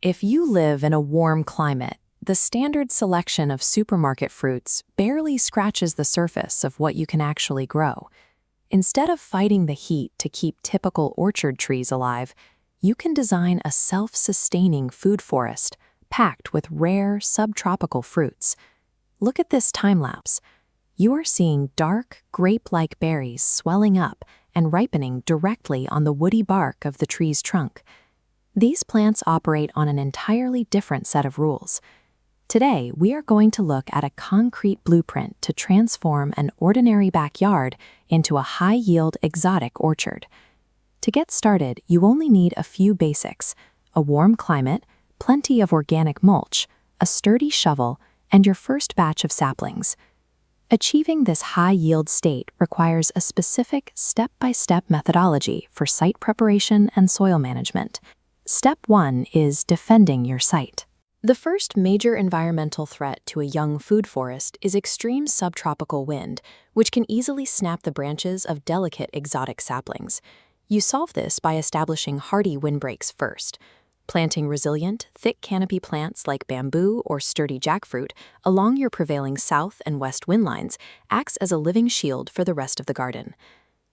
If you live in a warm climate, the standard selection of supermarket fruits barely scratches the surface of what you can actually grow. Instead of fighting the heat to keep typical orchard trees alive, you can design a self-sustaining food forest packed with rare subtropical fruits. Look at this time-lapse. You are seeing dark, grape-like berries swelling up and ripening directly on the woody bark of the tree's trunk. These plants operate on an entirely different set of rules. Today, we are going to look at a concrete blueprint to transform an ordinary backyard into a high-yield exotic orchard. To get started, you only need a few basics: a warm climate, plenty of organic mulch, a sturdy shovel, and your first batch of saplings. Achieving this high-yield state requires a specific step-by-step methodology for site preparation and soil management. Step 1 is defending your site. The first major environmental threat to a young food forest is extreme subtropical wind, which can easily snap the branches of delicate exotic saplings. You solve this by establishing hardy windbreaks first. Planting resilient, thick canopy plants like bamboo or sturdy jackfruit along your prevailing south and west wind lines acts as a living shield for the rest of the garden.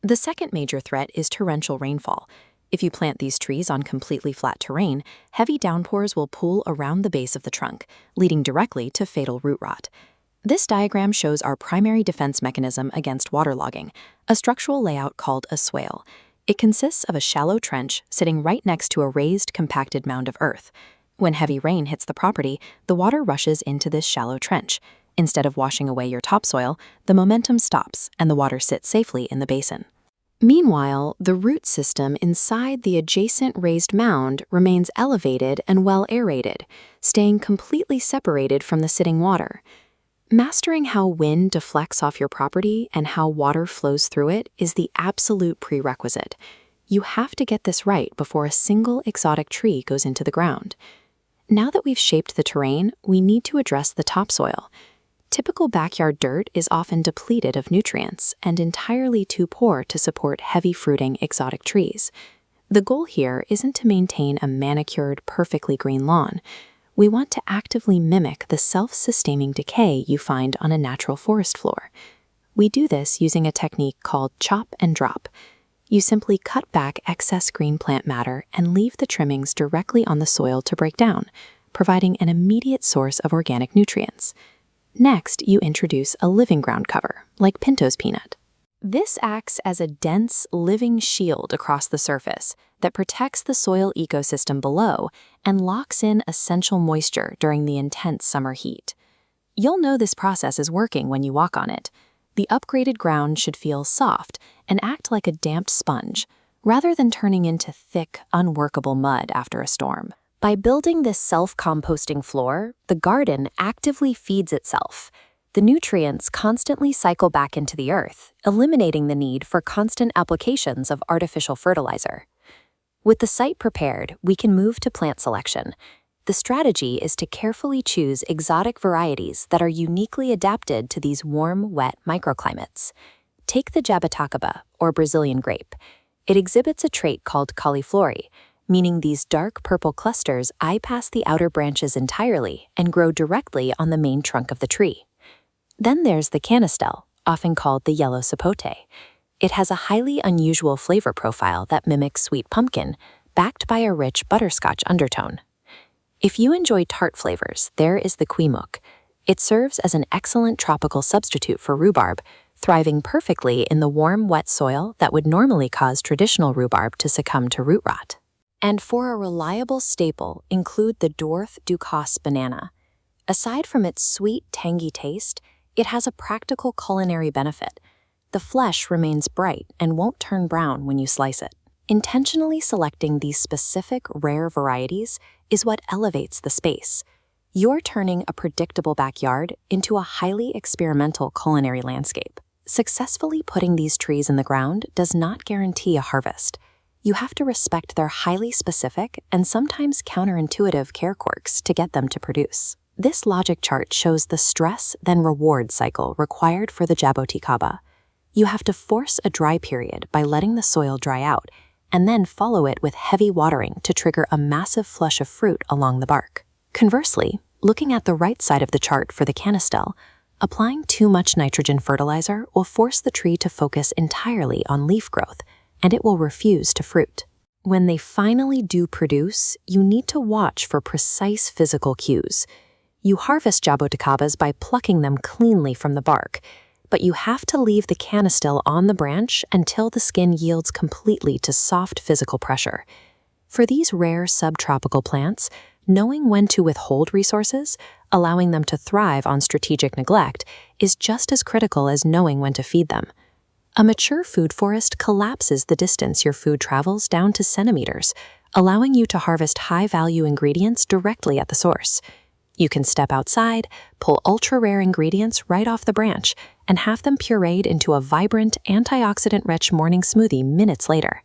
The second major threat is torrential rainfall. If you plant these trees on completely flat terrain, heavy downpours will pool around the base of the trunk, leading directly to fatal root rot. This diagram shows our primary defense mechanism against waterlogging, a structural layout called a swale. It consists of a shallow trench sitting right next to a raised, compacted mound of earth. When heavy rain hits the property, the water rushes into this shallow trench. Instead of washing away your topsoil, the momentum stops and the water sits safely in the basin. Meanwhile, the root system inside the adjacent raised mound remains elevated and well aerated, staying completely separated from the sitting water. Mastering how wind deflects off your property and how water flows through it is the absolute prerequisite. You have to get this right before a single exotic tree goes into the ground. Now that we've shaped the terrain, we need to address the topsoil. Typical backyard dirt is often depleted of nutrients and entirely too poor to support heavy-fruiting exotic trees. The goal here isn't to maintain a manicured, perfectly green lawn. We want to actively mimic the self-sustaining decay you find on a natural forest floor. We do this using a technique called chop and drop. You simply cut back excess green plant matter and leave the trimmings directly on the soil to break down, providing an immediate source of organic nutrients. Next, you introduce a living ground cover, like Pinto's peanut. This acts as a dense, living shield across the surface that protects the soil ecosystem below and locks in essential moisture during the intense summer heat. You'll know this process is working when you walk on it. The upgraded ground should feel soft and act like a damped sponge, rather than turning into thick, unworkable mud after a storm. By building this self-composting floor, the garden actively feeds itself. The nutrients constantly cycle back into the earth, eliminating the need for constant applications of artificial fertilizer. With the site prepared, we can move to plant selection. The strategy is to carefully choose exotic varieties that are uniquely adapted to these warm, wet microclimates. Take the jaboticaba, or Brazilian grape. It exhibits a trait called cauliflory, meaning these dark purple clusters eye past the outer branches entirely and grow directly on the main trunk of the tree. Then there's the canistel, often called the yellow sapote. It has a highly unusual flavor profile that mimics sweet pumpkin, backed by a rich butterscotch undertone. If you enjoy tart flavors, there is the quimook. It serves as an excellent tropical substitute for rhubarb, thriving perfectly in the warm, wet soil that would normally cause traditional rhubarb to succumb to root rot. And for a reliable staple, include the dwarf Ducasse banana. Aside from its sweet, tangy taste, it has a practical culinary benefit. The flesh remains bright and won't turn brown when you slice it. Intentionally selecting these specific, rare varieties is what elevates the space. You're turning a predictable backyard into a highly experimental culinary landscape. Successfully putting these trees in the ground does not guarantee a harvest. You have to respect their highly specific and sometimes counterintuitive care quirks to get them to produce. This logic chart shows the stress then reward cycle required for the jaboticaba. You have to force a dry period by letting the soil dry out, and then follow it with heavy watering to trigger a massive flush of fruit along the bark. Conversely, looking at the right side of the chart for the canistel, applying too much nitrogen fertilizer will force the tree to focus entirely on leaf growth, and it will refuse to fruit. When they finally do produce, you need to watch for precise physical cues. You harvest jaboticabas by plucking them cleanly from the bark, but you have to leave the canistel on the branch until the skin yields completely to soft physical pressure. For these rare subtropical plants, knowing when to withhold resources, allowing them to thrive on strategic neglect, is just as critical as knowing when to feed them. A mature food forest collapses the distance your food travels down to centimeters, allowing you to harvest high-value ingredients directly at the source. You can step outside, pull ultra-rare ingredients right off the branch, and have them pureed into a vibrant, antioxidant-rich morning smoothie minutes later.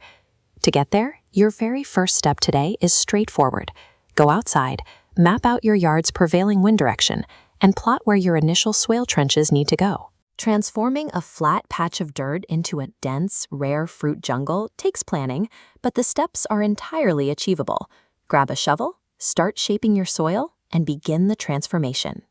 To get there, your very first step today is straightforward. Go outside, map out your yard's prevailing wind direction, and plot where your initial swale trenches need to go. Transforming a flat patch of dirt into a dense, rare fruit jungle takes planning, but the steps are entirely achievable. Grab a shovel, start shaping your soil, and begin the transformation.